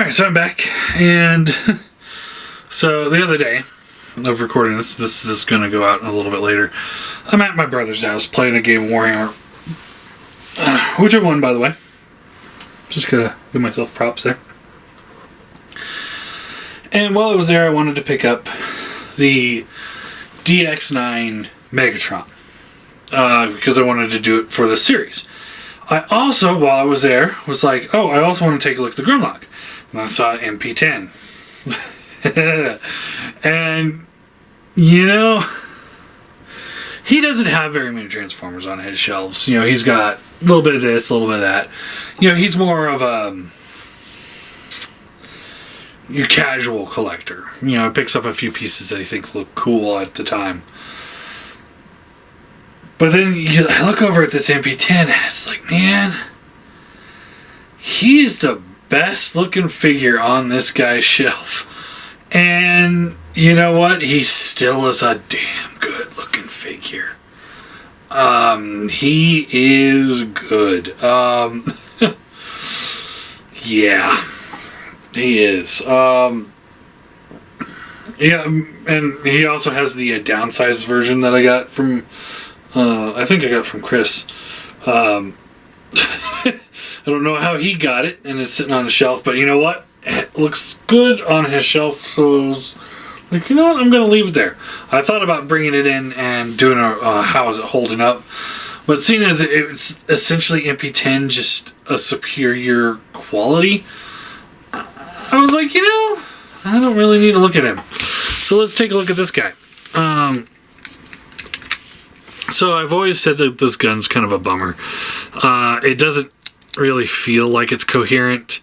Alright, so I'm back, and so the other day of recording this is going to go out a little bit later. I'm at my brother's house playing a game of Warhammer, which I won, by the way. Just gotta give myself props there. And while I was there, I wanted to pick up the DX9 Megatron, because I wanted to do it for the series. I also, while I was there, was like, oh, I also want to take a look at the Grimlock. And I saw MP10. And, you know, he doesn't have very many Transformers on his shelves. You know, he's got a little bit of this, a little bit of that. You know, he's more of your casual collector. You know, picks up a few pieces that he thinks look cool at the time. But then you look over at this MP10 and it's like, man, he is the best looking figure on this guy's shelf. And you know what? He still is a damn good looking figure. He is good. Yeah, he is. Yeah, and he also has the downsized version that I got from, I think I got from Chris. I don't know how he got it, and it's sitting on the shelf, but you know what? It looks good on his shelf, so I was like, you know what? I'm going to leave it there. I thought about bringing it in and doing a how is it holding up, but seeing as it's essentially MP10, just a superior quality, I was like, you know, I don't really need to look at him. So let's take a look at this guy. So I've always said that this gun's kind of a bummer. It doesn't really feel like it's coherent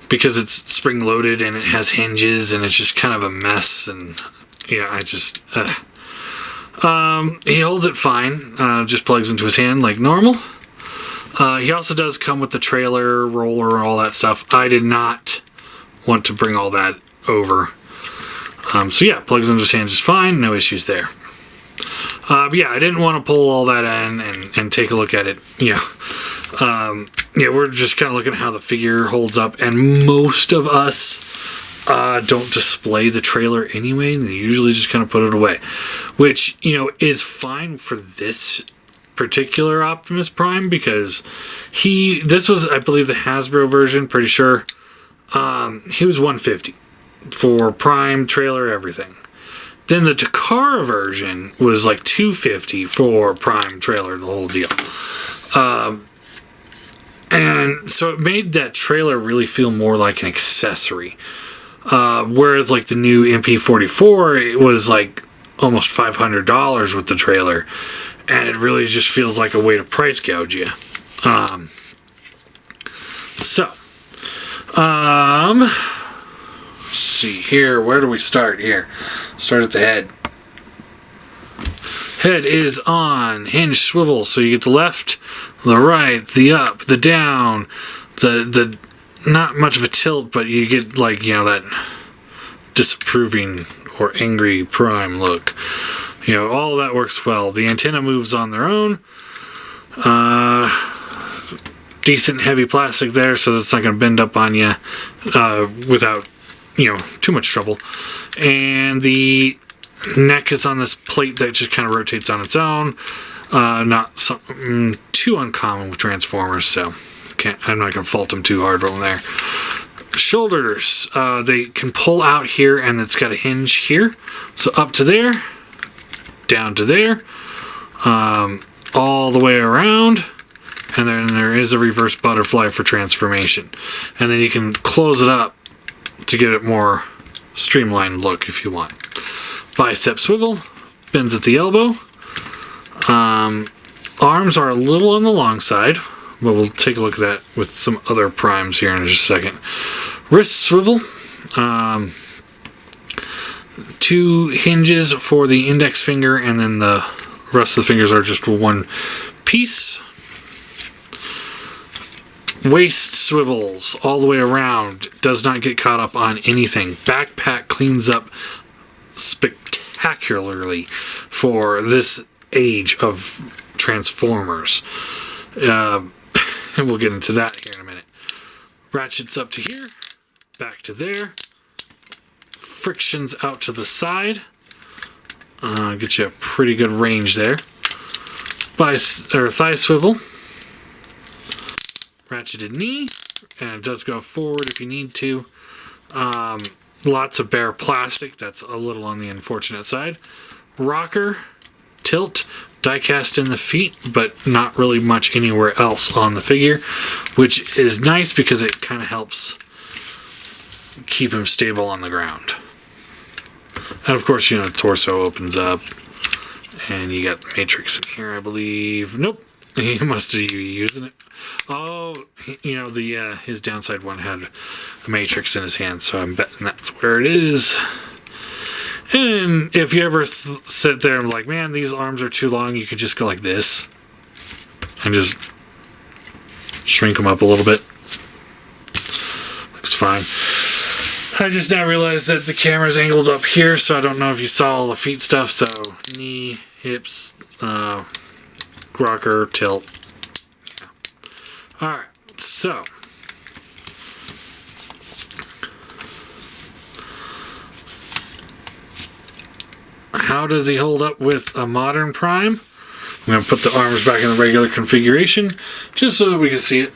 because it's spring-loaded and it has hinges and it's just kind of a mess. And yeah, I just... he holds it fine. Just plugs into his hand like normal. He also does come with the trailer, roller, all that stuff. I did not want to bring all that over. So yeah, plugs into his hand just fine. No issues there. But yeah, I didn't want to pull all that in and take a look at it. Yeah. Yeah, we're just kind of looking at how the figure holds up. And most of us don't display the trailer anyway. They usually just kind of put it away. Which, you know, is fine for this particular Optimus Prime because this was, I believe, the Hasbro version, pretty sure. He was $150 for Prime, trailer, everything. Then the Takara version was like $250 for Prime, trailer, the whole deal. And so it made that trailer really feel more like an accessory. Whereas like the new MP44, it was like almost $500 with the trailer. And it really just feels like a way to price gouge you. Let's see here. Where do we start here? Start at the head. Head is on hinge swivel, so you get the left, the right, the up, the down, the not much of a tilt, but you get like, you know, that disapproving or angry Prime look. You know, all that works well. The antenna moves on their own. Decent heavy plastic there, so that's not going to bend up on you without, you know, too much trouble. And the neck is on this plate that just kind of rotates on its own. Not something too uncommon with Transformers, so I'm not going to fault them too hard on there. Shoulders, they can pull out here, and it's got a hinge here. So up to there, down to there, all the way around. And then there is a reverse butterfly for transformation. And then you can close it up to get it more streamlined look if you want. Bicep swivel, bends at the elbow. Arms are a little on the long side, but we'll take a look at that with some other primes here in just a second. Wrist swivel. 2 hinges for the index finger, and then the rest of the fingers are just one piece. Waist swivels all the way around. Does not get caught up on anything. Backpack cleans up spectacularly for this age of Transformers. And we'll get into that here in a minute. Ratchets up to here. back to there. Frictions out to the side. Get you a pretty good range there. Thigh swivel. Ratcheted knee. And it does go forward if you need to. Lots of bare plastic. That's a little on the unfortunate side. Rocker. Tilt. Die-cast in the feet, but not really much anywhere else on the figure, which is nice because it kind of helps keep him stable on the ground. And of course, the torso opens up, and you got the Matrix in here, I believe. Nope, he must be using it. Oh, his downside one had a Matrix in his hand, so I'm betting that's where it is. And if you ever sit there and like, man, these arms are too long, you could just go like this and just shrink them up a little bit. Looks fine. I just now realized that the camera's angled up here, so I don't know if you saw all the feet stuff. So knee, hips, rocker, tilt. Yeah. Alright, so how does he hold up with a modern Prime? I'm going to put the arms back in the regular configuration just so that we can see it.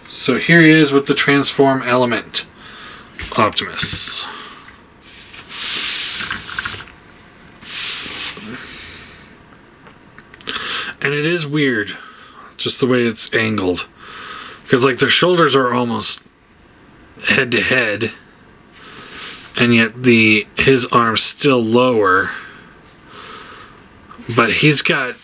So here he is with the transform element Optimus. And it is weird just the way it's angled, because like their shoulders are almost head to head, and yet his arm's still lower, but he's got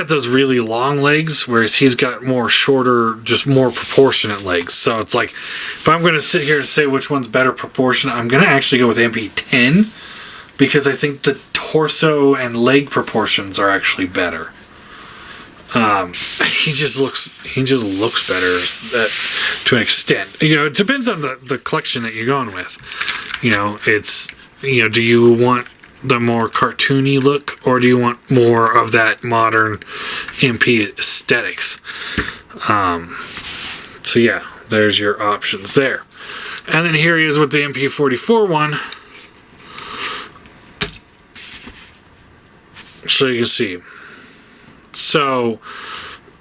those really long legs, whereas he's got more shorter, just more proportionate legs. So it's like, if I'm going to sit here and say which one's better proportionate, I'm going to actually go with MP10, because I think the torso and leg proportions are actually better. He just looks better to an extent. It depends on the collection that you're going with. Do you want the more cartoony look, or do you want more of that modern MP aesthetics? So yeah, there's your options there. And then here he is with the MP44 one. So you can see. So,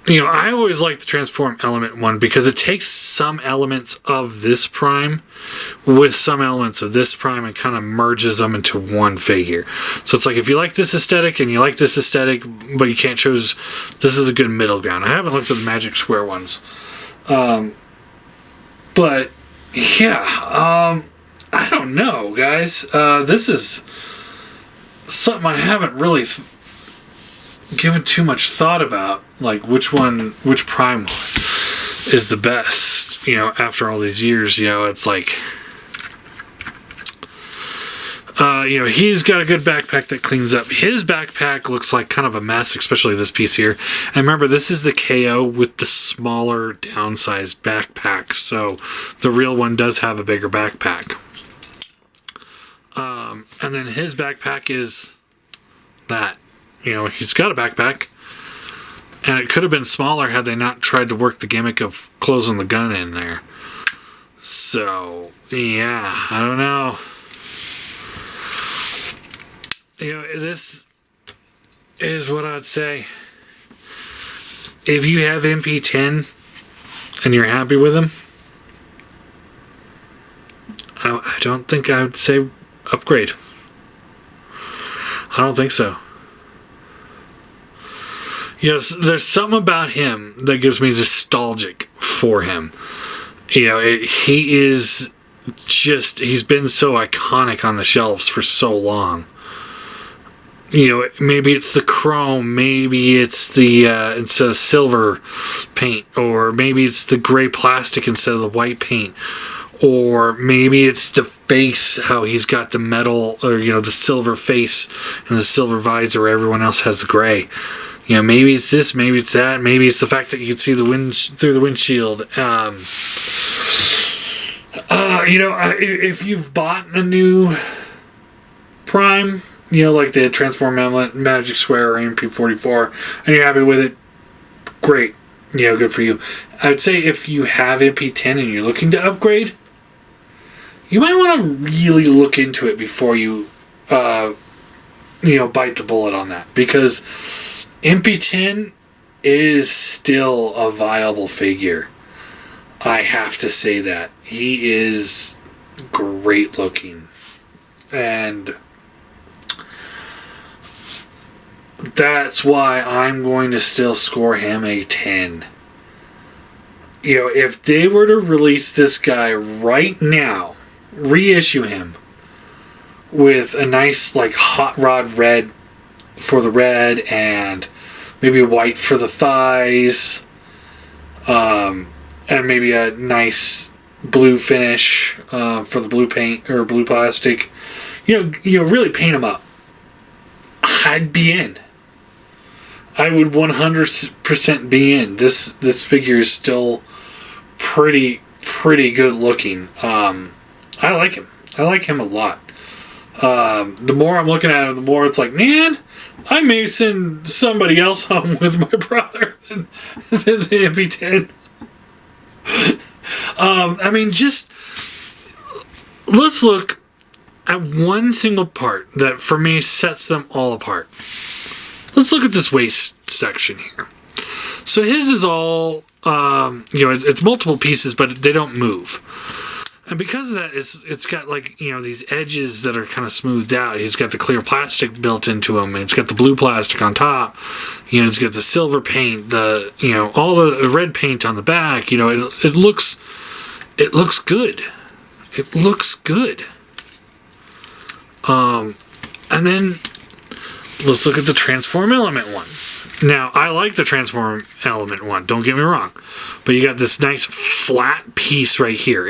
I always like the transform element one because it takes some elements of this Prime with some elements of this Prime and kind of merges them into one figure. So it's like, if you like this aesthetic and you like this aesthetic, but you can't choose, this is a good middle ground. I haven't looked at the Magic Square ones. But, yeah, I don't know, guys. This is something I haven't really given too much thought about, like which Prime is the best, after all these years. It's like, he's got a good backpack that cleans up. His backpack looks like kind of a mess, especially this piece here. And remember, this is the KO with the smaller downsized backpack, so the real one does have a bigger backpack. And then his backpack is that. He's got a backpack, and it could have been smaller had they not tried to work the gimmick of closing the gun in there. So, yeah, I don't know. This is what I'd say. If you have MP10 and you're happy with him, I don't think I would say upgrade. I don't think so. Yes, there's something about him that gives me nostalgic for him. He's been so iconic on the shelves for so long. Maybe it's the chrome, maybe it's the instead of silver paint, or maybe it's the gray plastic instead of the white paint, or maybe it's the face, how he's got the metal, or the silver face and the silver visor, everyone else has the gray. Maybe it's this, maybe it's that, maybe it's the fact that you can see the wind through the windshield. If you've bought a new Prime, like the Transform Element, Magic Square, or MP44, and you're happy with it, great. Good for you. I would say if you have MP10 and you're looking to upgrade, you might want to really look into it before you, bite the bullet on that. Because MP10 is still a viable figure. I have to say that. He is great looking. And that's why I'm going to still score him a 10. If they were to release this guy right now, reissue him with a nice hot rod red for the red and maybe white for the thighs, and maybe a nice blue finish for the blue paint or blue plastic. Really paint him up. I'd be in. I would 100% be in. This figure is still pretty good looking. I like him. I like him a lot. The more I'm looking at him, the more it's like, man, I may send somebody else home with my brother than the MP10. Just let's look at one single part that for me sets them all apart. Let's look at this waist section here. So his is all, it's multiple pieces, but they don't move. And because of that, it's got these edges that are kind of smoothed out. He's got the clear plastic built into him. And it's got the blue plastic on top. It's got the silver paint, all the red paint on the back. It looks good. It looks good. And then let's look at the Transform Element one. Now, I like the Transform Element one, don't get me wrong. But you got this nice flat piece right here.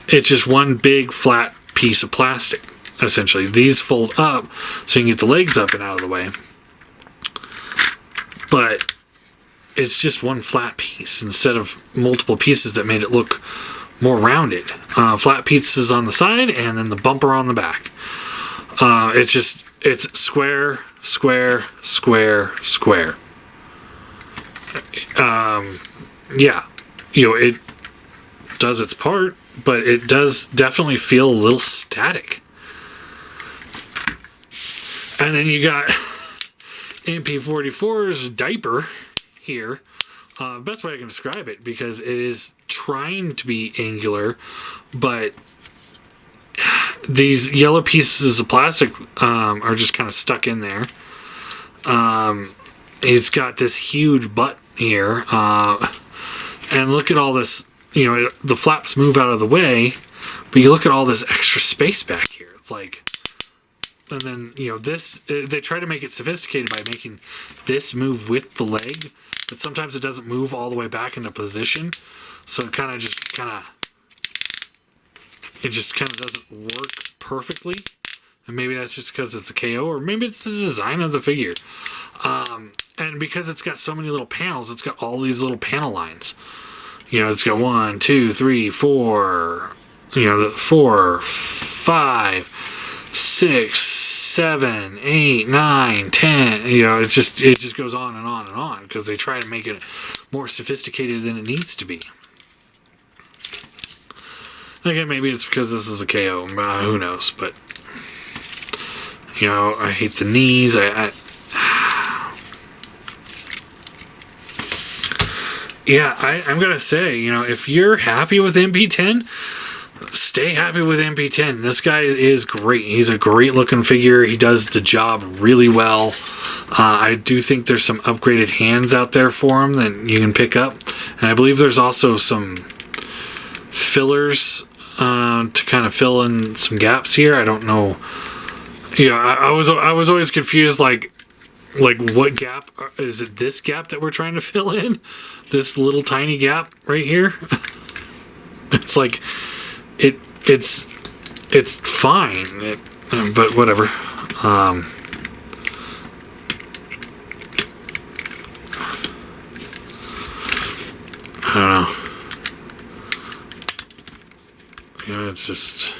It's just one big flat piece of plastic, essentially. These fold up so you can get the legs up and out of the way. But it's just one flat piece instead of multiple pieces that made it look more rounded. Flat pieces on the side and then the bumper on the back. It's square, square, square, square. It does its part, but it does definitely feel a little static. And then you got MP44's diaper here. Best way I can describe it, because it is trying to be angular, but these yellow pieces of plastic are just kind of stuck in there. He's got this huge butt here, and look at all this. The flaps move out of the way, but you look at all this extra space back here. It's like, and then this. They try to make it sophisticated by making this move with the leg, but sometimes it doesn't move all the way back into position, so it just doesn't work perfectly. And maybe that's just because it's a KO, or maybe it's the design of the figure. And because it's got so many little panels, it's got all these little panel lines. It's got 1, 2, 3, 4, 4, 5, 6, 7, 8, 9, 10. It just goes on and on and on because they try to make it more sophisticated than it needs to be. Again, maybe it's because this is a KO. Who knows? But I hate the knees. I'm gonna say, if you're happy with MP10, stay happy with MP10. This guy is great. He's a great looking figure. He does the job really well. I do think there's some upgraded hands out there for him that you can pick up, and I believe there's also some fillers to kind of fill in some gaps here. I don't know. I was always confused, like what gap is it? This gap that we're trying to fill in, this little tiny gap right here. It's like it's fine, but whatever. I don't know. It's just,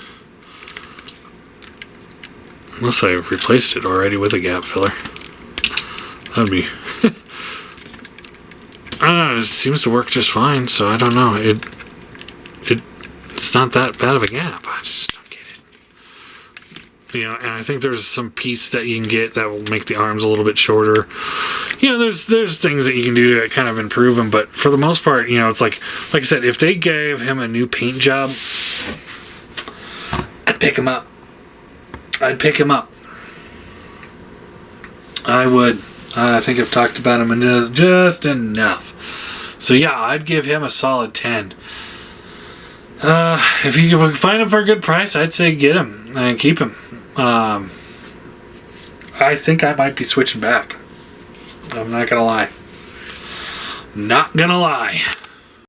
unless I've replaced it already with a gap filler. That'd be I don't know, it seems to work just fine, so I don't know. It's not that bad of a gap. I just don't get it. You know, and I think there's some piece that you can get that will make the arms a little bit shorter. You know, there's things that you can do to kind of improve them, but for the most part, you know, it's like I said, if they gave him a new paint job, I'd pick him up. I would. I think I've talked about him just enough. So yeah, I'd give him a solid 10. If you can find him for a good price, I'd say get him and keep him. I think I might be switching back. I'm not gonna lie. Not gonna lie.